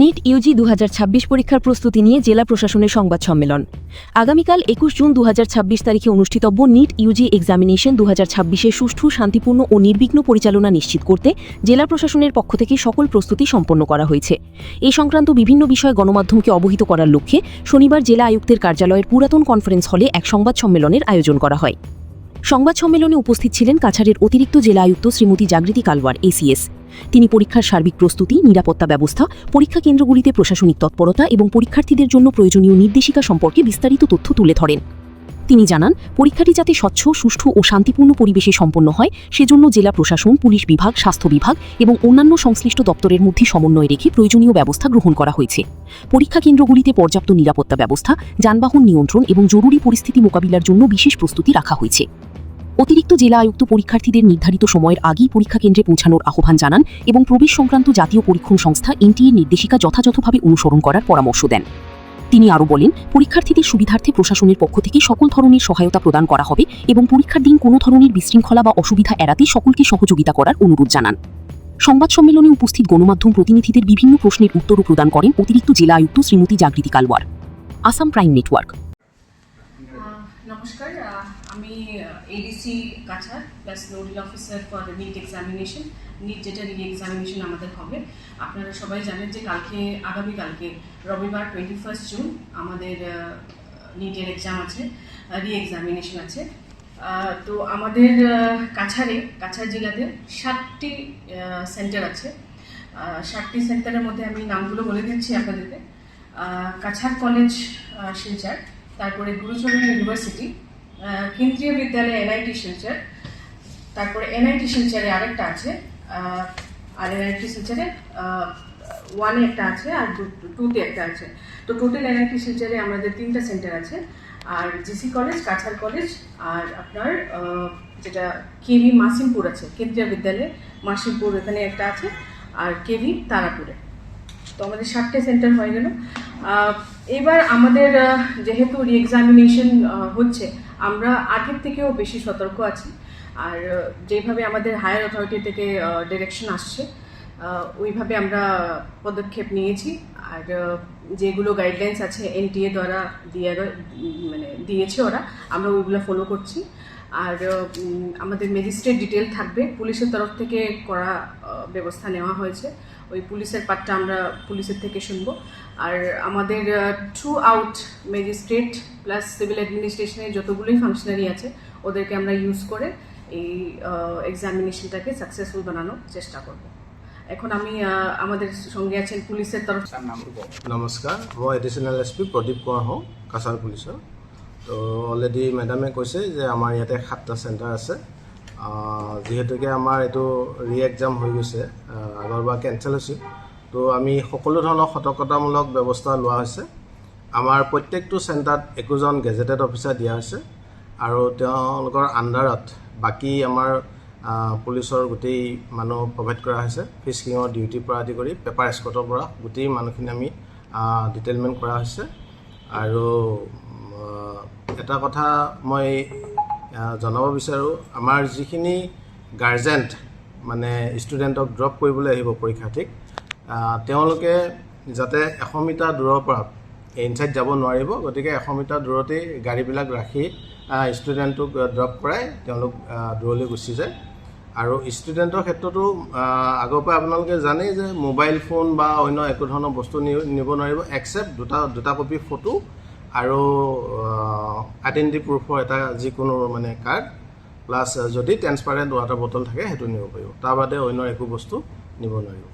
NEET Yuji 2026 পরীক্ষার প্রস্তুতি নিয়ে জেলা প্রশাসনের সংবাদ সম্মেলন। আগামীকাল 21 জুন 2026 তারিখে অনুষ্ঠিতব্য নিট ইউজি এক্সামিনেশন 2026-এর সুষ্ঠু, শান্তিপূর্ণ ও নির্বিঘ্ন পরিচালনা নিশ্চিত করতে জেলা প্রশাসনের পক্ষ থেকে সকল প্রস্তুতি সম্পন্ন করা হয়েছে। এই সংক্রান্ত বিভিন্ন বিষয় গণমাধ্যমকে অবহিত করার লক্ষ্যে শনিবার জেলা আয়ুক্তের কার্যালয়ের পুরাতন কনফারেন্স হলে এক সংবাদ সম্মেলনের আয়োজন করা হয়। সংবাদ সম্মেলনে উপস্থিত ছিলেন কাছাড়ের অতিরিক্ত জেলা আয়ুক্ত শ্রীমতী জাগৃতি কালওয়ার এসিএস। তিনি পরীক্ষার সার্বিক প্রস্তুতি, নিরাপত্তা ব্যবস্থা, পরীক্ষা কেন্দ্রগুলিতে প্রশাসনিক তৎপরতা এবং পরীক্ষার্থীদের জন্য প্রয়োজনীয় নির্দেশিকা সম্পর্কে বিস্তারিত তথ্য তুলে ধরেন। তিনি জানান, পরীক্ষাটি যাতে স্বচ্ছ, সুষ্ঠু ও শান্তিপূর্ণ পরিবেশে সম্পন্ন হয় সেজন্য জেলা প্রশাসন, পুলিশ বিভাগ, স্বাস্থ্য বিভাগ এবং অন্যান্য সংশ্লিষ্ট দপ্তরের মধ্যে সমন্বয় রেখে প্রয়োজনীয় ব্যবস্থা গ্রহণ করা হয়েছে। পরীক্ষা কেন্দ্রগুলিতে পর্যাপ্ত নিরাপত্তা ব্যবস্থা, যানবাহন নিয়ন্ত্রণ এবং জরুরি পরিস্থিতি মোকাবিলার জন্য বিশেষ প্রস্তুতি রাখা হয়েছে। অতিরিক্ত জেলা আয়ুক্ত পরীক্ষার্থীদের নির্ধারিত সময়ের আগেই পরীক্ষা কেন্দ্রে পৌঁছানোর আহ্বান জানান এবং প্রবেশ সংক্রান্ত জাতীয় পরীক্ষণ সংস্থা এনটিএর নির্দেশিকা যথাযথভাবে অনুসরণ করার পরামর্শ দেন। তিনি আরও বলেন, পরীক্ষার্থীদের সুবিধার্থে প্রশাসনের পক্ষ থেকে সকল ধরনের সহায়তা প্রদান করা হবে এবং পরীক্ষার দিন কোনো ধরনের বিশৃঙ্খলা বা অসুবিধা এড়াতে সকলকে সহযোগিতা করার অনুরোধ জানান। সংবাদ সম্মেলনে উপস্থিত গণমাধ্যম প্রতিনিধিদের বিভিন্ন প্রশ্নের উত্তরও প্রদান করেন অতিরিক্ত জেলা আয়ুক্ত শ্রীমতী জাগৃতি কালওয়ার। Assam prime network. নমস্কার, আমি ADC Cachar plus nodal officer for NEET examination. NEET যেটা রি এক্সামিনেশন আমাদের হবে, আপনারা সবাই জানেন যে আগামীকালকে রবিবার 21 জুন আমাদের নিটের এক্সাম আছে, রি এক্সামিনেশন আছে। তো আমাদের কাছাড় জেলাতে 7টি সেন্টার আছে। 7টি সেন্টারের মধ্যে আমি নামগুলো বলে দিচ্ছি আপনাদেরকে। কাছাড় কলেজ শিলচর, তারপরে গুরুচরণ ইউনিভার্সিটি, কেন্দ্রীয় বিদ্যালয় এনআইটি শিলচর, তারপরে এনআইটি শিলচরে আরেকটা আছে, আর এনআইটি শিলচরে 1-এ একটা আছে আর 2-তে একটা আছে। তো টোটাল এনআইটি শিলচরে আমাদের 3টা সেন্টার আছে। আর জিসি কলেজ, কাছাড় কলেজ, আর আপনার যেটা কেভি মাসিমপুর আছে, কেন্দ্রীয় বিদ্যালয় মাসিমপুর, এখানে একটা আছে, আর কেভি তারাপুরে। তো আমাদের 7টে সেন্টার হয়ে গেল। এবার আমাদের যেহেতু রি এক্সামিনেশন হচ্ছে, আমরা আগের থেকেও বেশি সতর্ক আছি। আর যেভাবে আমাদের হায়ার অথরিটি থেকে ডিরেকশন আসছে, ওইভাবে আমরা পদক্ষেপ নিয়েছি। আর যেগুলো গাইডলাইন্স আছে এনটিএ দ্বারা দিয়েছে ওরা, আমরা ওইগুলো ফলো করছি। আর আমাদের ম্যাজিস্ট্রেট ডিটেল থাকবে, পুলিশের তরফ থেকে করা ব্যবস্থা নেওয়া হয়েছে। ওই পুলিশের পার্টটা আমরা পুলিশের থেকে শুনবো। আর আমাদের throughout magistrate plus civil অ্যাডমিনিস্ট্রেশনের যতগুলোই ফাংশনারি আছে, ওদেরকে আমরা ইউজ করে এই এক্সামিনেশনটাকে সাকসেসফুল বানানোর চেষ্টা করব। এখন আমি আমাদের সঙ্গে আছেন পুলিশের তরফ। নমস্কাৰ, মই এডিশ্যনেল এছ পি প্ৰদীপ কোঁৱৰ হওঁ, কাছাৰ পুলিচৰ। তো অলৰেডি মেডামে কৈছে যে আমাৰ ইয়াতে 7টা চেণ্টাৰ আছে। যিহেতুকে আমাৰ এইটো ৰি এক্সাম হৈ গৈছে, আগৰবাৰ কেঞ্চেল হৈছিল, তো আমি সকলো ধৰণৰ সতৰ্কতামূলক ব্যৱস্থা লোৱা হৈছে। আমাৰ প্ৰত্যেকটো চেণ্টাৰত একোজন গেজেটেড অফিচাৰ দিয়া হৈছে আৰু তেওঁলোকৰ আণ্ডাৰত বাকী আমাৰ পুলিচৰ গোটেই মানুহ প্ৰভাইড কৰা হৈছে। ফিস্কিঙৰ ডিউটিৰ পৰা আদি কৰি পেপাৰ এস্কৰ্টৰ পৰা গোটেই মানুহখিনি আমি ডিটেইলমেণ্ট কৰা হৈছে। আৰু এটা কথা মই জনাব বিচাৰোঁ, আমাৰ যিখিনি গাৰ্জেণ্ট মানে ষ্টুডেণ্টক ড্ৰপ কৰিবলৈ আহিব পৰীক্ষাৰ্থীক, তেওঁলোকে যাতে 100 মিটাৰ দূৰৰ পৰা ইনচাইড যাব নোৱাৰিব, গতিকে 100 মিটাৰ দূৰতেই গাড়ীবিলাক ৰাখি ষ্টুডেণ্টক ড্ৰপ কৰাই তেওঁলোক দূৰলৈ গুচি যায়। আৰু ষ্টুডেণ্টৰ ক্ষেত্ৰতো আগৰ পৰা আপোনালোকে জানেই যে মোবাইল ফোন বা অন্য একো ধৰণৰ বস্তু নিব নোৱাৰিব, একচেপ্ট দুটা কপি ফটো আৰু আইডেণ্টিটি প্ৰুফৰ এটা যিকোনো মানে কাৰ্ড, প্লাছ যদি ট্ৰেন্সপাৰেণ্ট ৱাটাৰ বটল থাকে সেইটো নিব পাৰিব। তাৰ বাদে অন্য একো বস্তু নিব নোৱাৰিব।